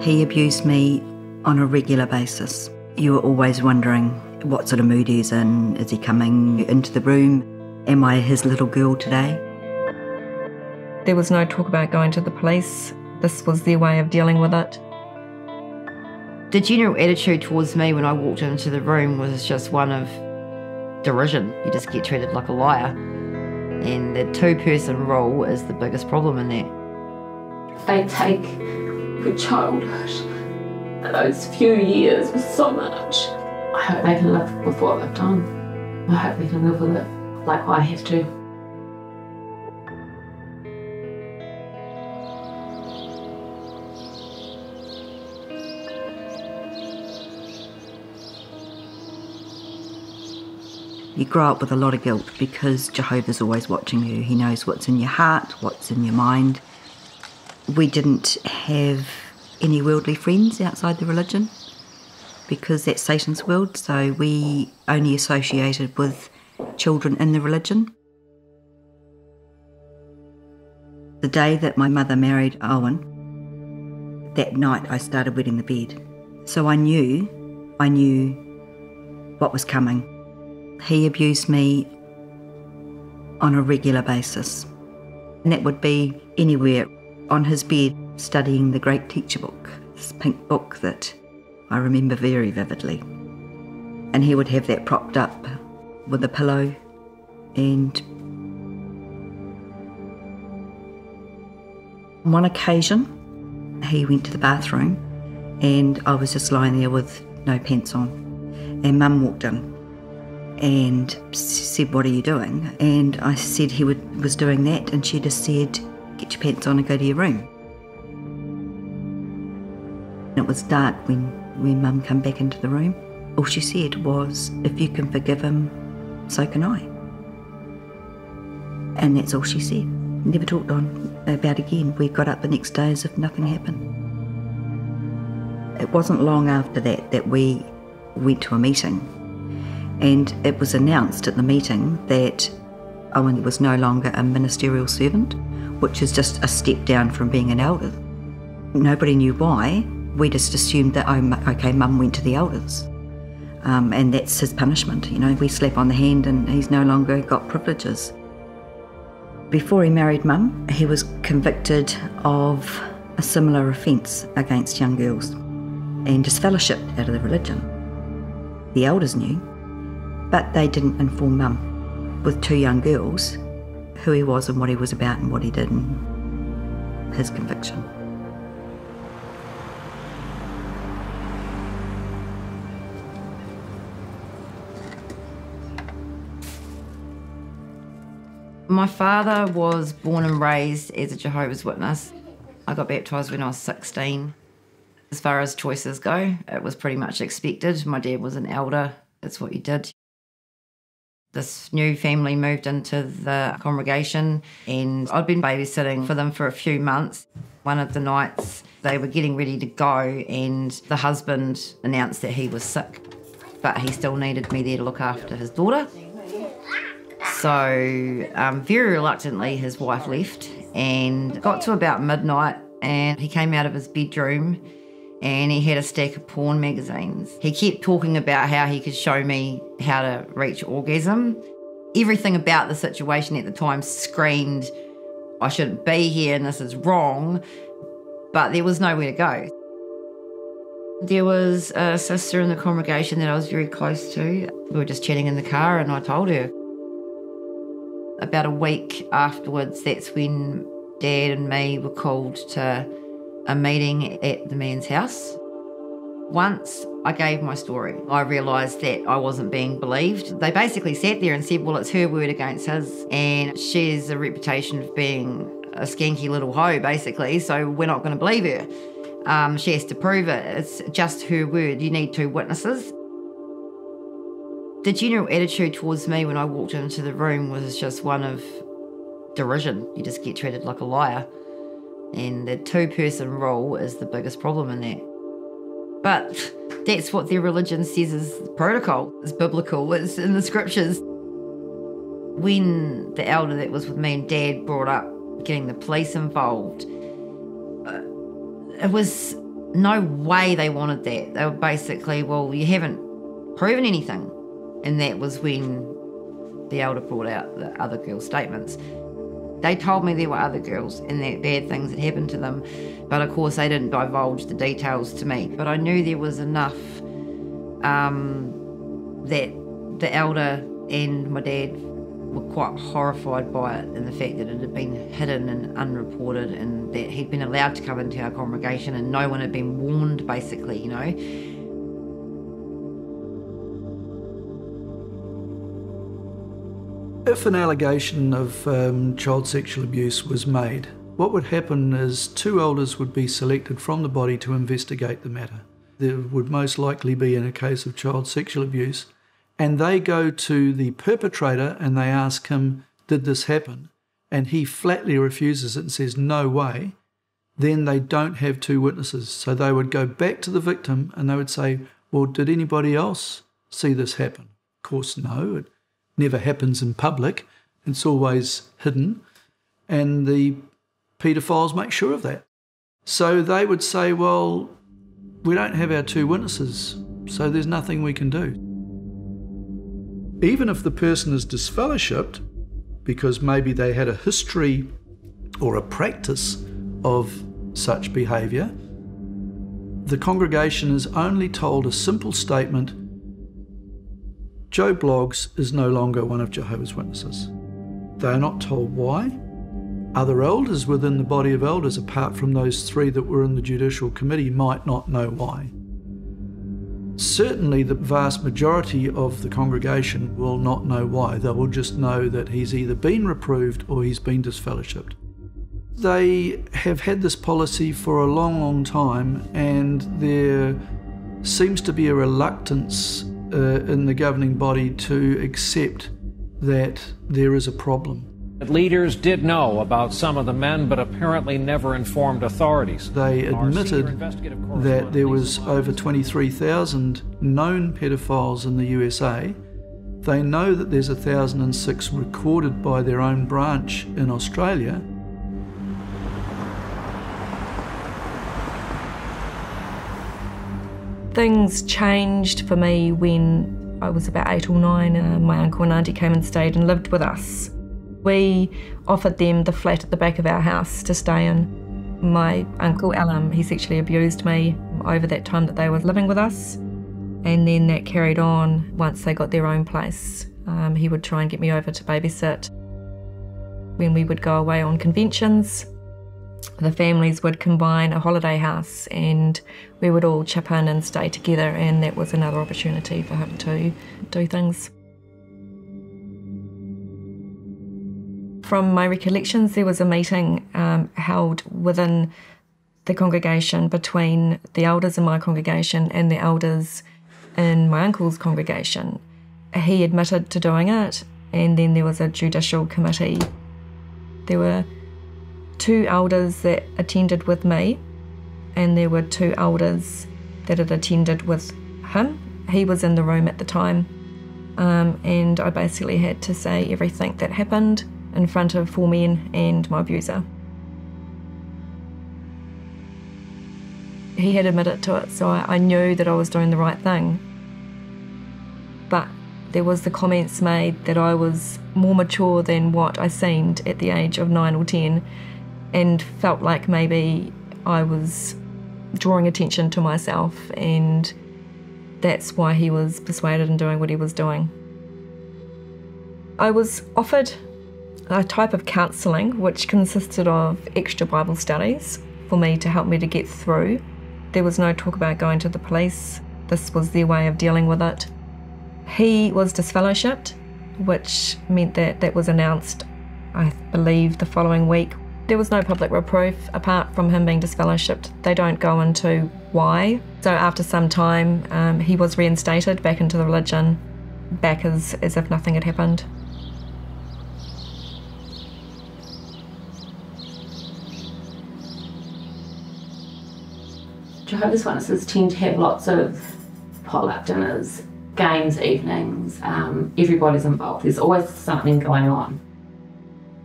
He abused me on a regular basis. You were always wondering what sort of mood he's in. Is he coming into the room? Am I his little girl today? There was no talk about going to the police. This was their way of dealing with it. The general attitude towards me when I walked into the room was just one of derision. You just get treated like a liar. And the two-person rule is the biggest problem in that. They take your childhood and those few years with so much. I hope they can live with what they've done. I hope they can live with it like I have to. You grow up with a lot of guilt because Jehovah's always watching you. He knows what's in your heart, what's in your mind. We didn't have any worldly friends outside the religion because that's Satan's world, so we only associated with children in the religion. The day that my mother married Owen, that night I started wetting the bed. So I knew what was coming. He abused me on a regular basis. And that would be anywhere on his bed studying the great teacher book, this pink book that I remember very vividly. And he would have that propped up with a pillow, and on one occasion he went to the bathroom and I was just lying there with no pants on, and Mum walked in and said, "What are you doing?" And I said he was doing that, and she just said, "Get your pants on and go to your room." It was dark when Mum came back into the room. All she said was, "If you can forgive him, so can I." And that's all she said. Never talked on about it again. We got up the next day as if nothing happened. It wasn't long after that we went to a meeting, and it was announced at the meeting that Owen was no longer a ministerial servant, which is just a step down from being an elder. Nobody knew why. We just assumed that, okay, Mum went to the elders. And that's his punishment. You know, we slap on the hand and he's no longer got privileges. Before he married Mum, he was convicted of a similar offence against young girls and disfellowshipped out of the religion. The elders knew, but they didn't inform Mum, with two young girls, who he was and what he was about and what he did and his conviction. My father was born and raised as a Jehovah's Witness. I got baptised when I was 16. As far as choices go, it was pretty much expected. My dad was an elder. That's what you did. This new family moved into the congregation and I'd been babysitting for them for a few months. One of the nights they were getting ready to go and the husband announced that he was sick, but he still needed me there to look after his daughter. So very reluctantly his wife left, and got to about midnight and he came out of his bedroom and he had a stack of porn magazines. He kept talking about how he could show me how to reach orgasm. Everything about the situation at the time screamed, I shouldn't be here and this is wrong, but there was nowhere to go. There was a sister in the congregation that I was very close to. We were just chatting in the car and I told her. About a week afterwards, that's when Dad and me were called to a meeting at the man's house. Once I gave my story, I realised that I wasn't being believed. They basically sat there and said, well, it's her word against his, and she has a reputation of being a skanky little hoe, basically, so we're not going to believe her. She has to prove it. It's just her word. You need two witnesses. The general attitude towards me when I walked into the room was just one of derision. You just get treated like a liar. And the two-person rule is the biggest problem in that. But that's what their religion says is protocol. It's biblical. It's in the scriptures. When the elder that was with me and Dad brought up getting the police involved, it was No way they wanted that. They were basically, well, you haven't proven anything. And that was when the elder brought out the other girls' statements. They told me there were other girls and that bad things had happened to them, but of course they didn't divulge the details to me. But I knew there was enough that the elder and my dad were quite horrified by it, and the fact that it had been hidden and unreported, and that he'd been allowed to come into our congregation and no one had been warned, basically, you know. If an allegation of child sexual abuse was made, what would happen is 2 elders would be selected from the body to investigate the matter. There would most likely be in a case of child sexual abuse, and they go to the perpetrator and they ask him, did this happen? And he flatly refuses it and says, no way. Then they don't have 2 witnesses. So they would go back to the victim and they would say, well, did anybody else see this happen? Of course, no. It never happens in public. It's always hidden. And the paedophiles make sure of that. So they would say, well, we don't have our 2 witnesses, so there's nothing we can do. Even if the person is disfellowshipped, because maybe they had a history or a practice of such behaviour, the congregation is only told a simple statement: Joe Bloggs is no longer one of Jehovah's Witnesses. They are not told why. Other elders within the body of elders, apart from those 3 that were in the judicial committee, might not know why. Certainly the vast majority of the congregation will not know why. They will just know that he's either been reproved or he's been disfellowshipped. They have had this policy for a long, long time, and there seems to be a reluctance in the governing body to accept that there is a problem. Leaders did know about some of the men, but apparently never informed authorities. They admitted that there was over 23,000 known pedophiles in the USA. They know that there's 1,006 recorded by their own branch in Australia. Things changed for me when I was about 8 or 9. My uncle and auntie came and stayed and lived with us. We offered them the flat at the back of our house to stay in. My uncle, Alan, he sexually abused me over that time that they were living with us. And then that carried on once they got their own place. He would try and get me over to babysit. When we would go away on conventions, the families would combine a holiday house and we would all chip in and stay together, and that was another opportunity for him to do things. From my recollections, there was a meeting held within the congregation between the elders in my congregation and the elders in my uncle's congregation. He admitted to doing it, and then there was a judicial committee. There were 2 elders that attended with me, and there were 2 elders that had attended with him. He was in the room at the time, and I basically had to say everything that happened in front of 4 men and my abuser. He had admitted to it, so I knew that I was doing the right thing. But there was the comments made that I was more mature than what I seemed at the age of 9 or 10, and felt like maybe I was drawing attention to myself, and that's why he was persuaded in doing what he was doing. I was offered a type of counselling which consisted of extra Bible studies for me to help me to get through. There was no talk about going to the police. This was their way of dealing with it. He was disfellowshipped, which meant that that was announced, I believe, the following week. There was no public reproof apart from him being disfellowshipped. They don't go into why. So after some time, he was reinstated back into the religion, back as if nothing had happened. Jehovah's Witnesses tend to have lots of potluck dinners, games evenings, everybody's involved. There's always something going on.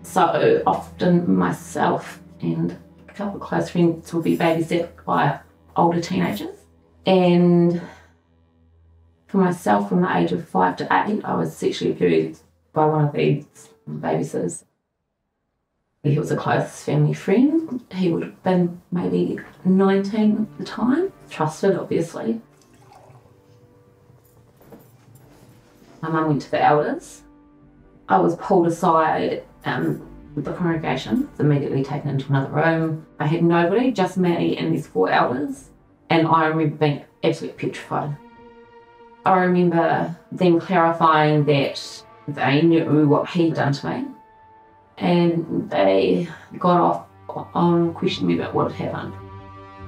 So often myself and a couple of close friends will be babysat by older teenagers. And for myself, from the age of 5 to 8, I was sexually abused by one of these babysitters. He was a close family friend. He would have been maybe 19 at the time. Trusted, obviously. My mum went to the elders. I was pulled aside with the congregation, immediately taken into another room. I had nobody, just me and these 4 elders. And I remember being absolutely petrified. I remember them clarifying that they knew what he'd done to me. And they got off on questioning me about what had happened.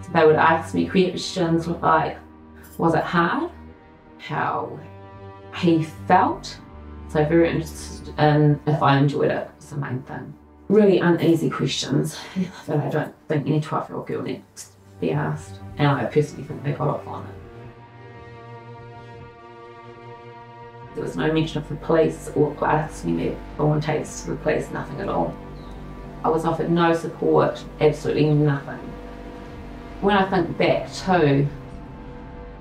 So they would ask me questions like, was it hard? How he felt. So very interested in if I enjoyed it was the main thing. Really uneasy questions that I don't think any 12-year-old girl needs to be asked. And I personally think they got off on it. There was no mention of the police or asking me if I want to take this to the police, nothing at all. I was offered no support, absolutely nothing. When I think back too,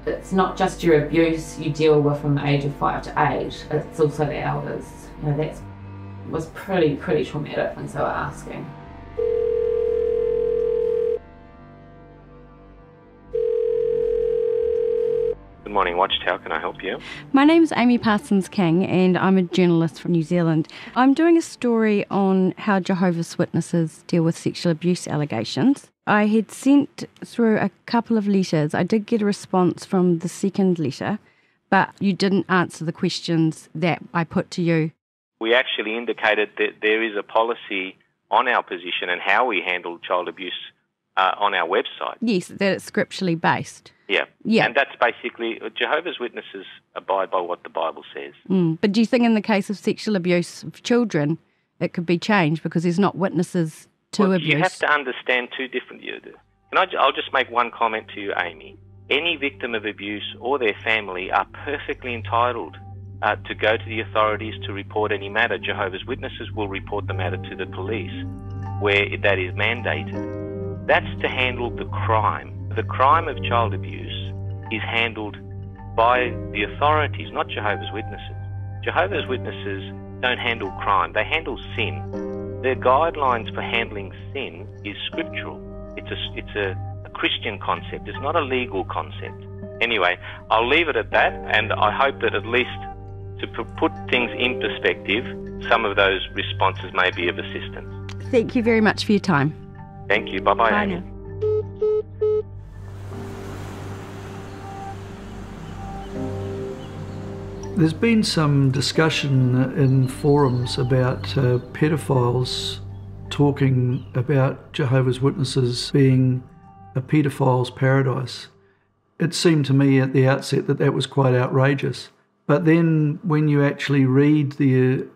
it's not just your abuse you deal with from the age of 5 to 8, it's also the elders. You know, that was pretty traumatic things they were asking. Good morning, Watched. How can I help you? My name's Amy Parsons King and I'm a journalist from New Zealand. I'm doing a story on how Jehovah's Witnesses deal with sexual abuse allegations. I had sent through a couple of letters. I did get a response from the second letter, but you didn't answer the questions that I put to you. We actually indicated that there is a policy on our position and how we handle child abuse on our website. Yes, that it's scripturally based. Yeah. And that's basically, Jehovah's Witnesses abide by what the Bible says. But do you think in the case of sexual abuse of children, it could be changed because there's not witnesses to abuse? You have to understand two different... I'll just make one comment to you, Amy. Any victim of abuse or their family are perfectly entitled to go to the authorities to report any matter. Jehovah's Witnesses will report the matter to the police where that is mandated. That's to handle the crime. The crime of child abuse is handled by the authorities, not Jehovah's Witnesses. Jehovah's Witnesses don't handle crime, they handle sin. Their guidelines for handling sin is scriptural. It's a Christian concept, it's not a legal concept. Anyway, I'll leave it at that, and I hope that at least to put things in perspective, some of those responses may be of assistance. Thank you very much for your time. Thank you. Bye-bye, Bye Amy. now. There's been some discussion in forums about pedophiles talking about Jehovah's Witnesses being a pedophile's paradise. It seemed to me at the outset that that was quite outrageous. But then when you actually read the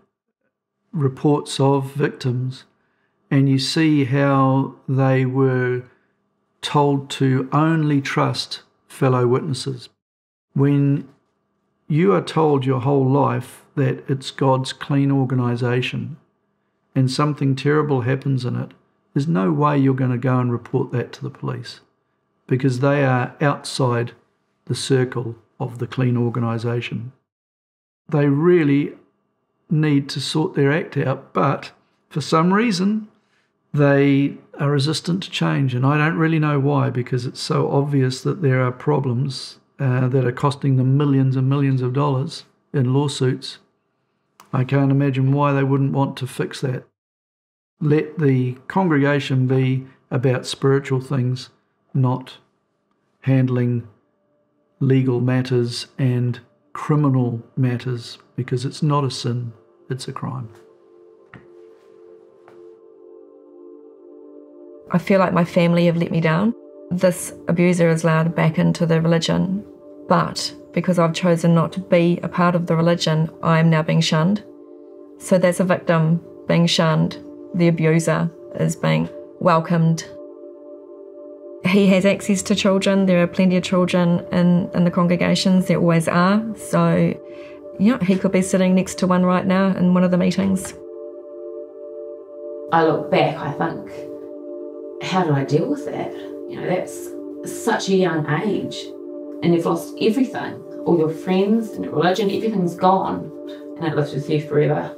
reports of victims and you see how they were told to only trust fellow witnesses, when you are told your whole life that it's God's clean organisation and something terrible happens in it, there's no way you're going to go and report that to the police because they are outside the circle of the clean organisation. They really need to sort their act out, but for some reason they are resistant to change, and I don't really know why, because it's so obvious that there are problems that are costing them millions and millions of dollars in lawsuits. I can't imagine why they wouldn't want to fix that. Let the congregation be about spiritual things, not handling legal matters and criminal matters, because it's not a sin, it's a crime. I feel like my family have let me down. This abuser is allowed back into the religion, but because I've chosen not to be a part of the religion, I'm now being shunned. So there's a victim being shunned, the abuser is being welcomed. He has access to children, there are plenty of children in the congregations, there always are, so yeah, he could be sitting next to one right now in one of the meetings. I look back, I think, how do I deal with that? You know, that's such a young age and you've lost everything, all your friends and your religion, everything's gone, and it lives with you forever.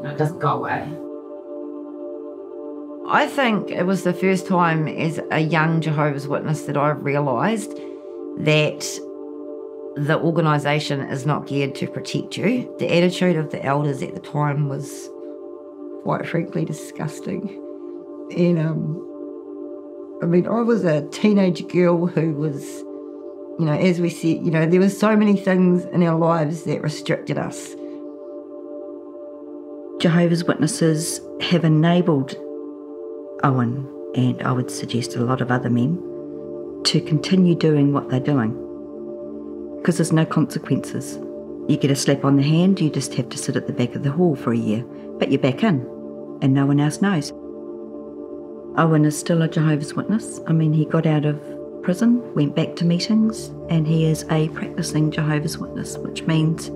It doesn't go away. I think it was the first time as a young Jehovah's Witness that I realised that the organisation is not geared to protect you. The attitude of the elders at the time was quite frankly disgusting. And I was a teenage girl who was, as we said, there was so many things in our lives that restricted us. Jehovah's Witnesses have enabled Owen, and I would suggest a lot of other men, to continue doing what they're doing, because there's no consequences. You get a slap on the hand, you just have to sit at the back of the hall for a year, but you're back in, and no one else knows. Owen is still a Jehovah's Witness. He got out of prison, went back to meetings, and he is a practicing Jehovah's Witness, which means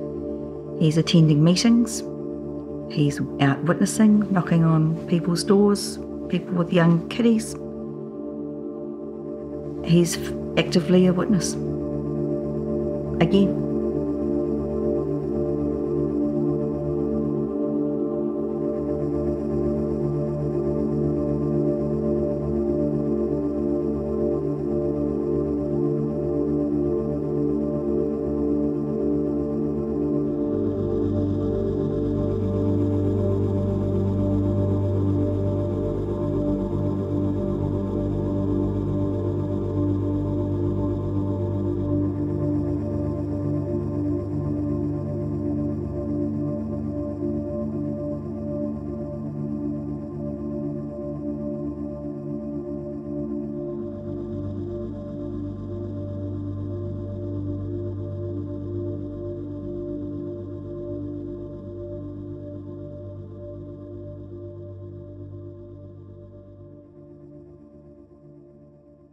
he's attending meetings, he's out witnessing, knocking on people's doors, people with young kiddies. He's actively a witness. Again.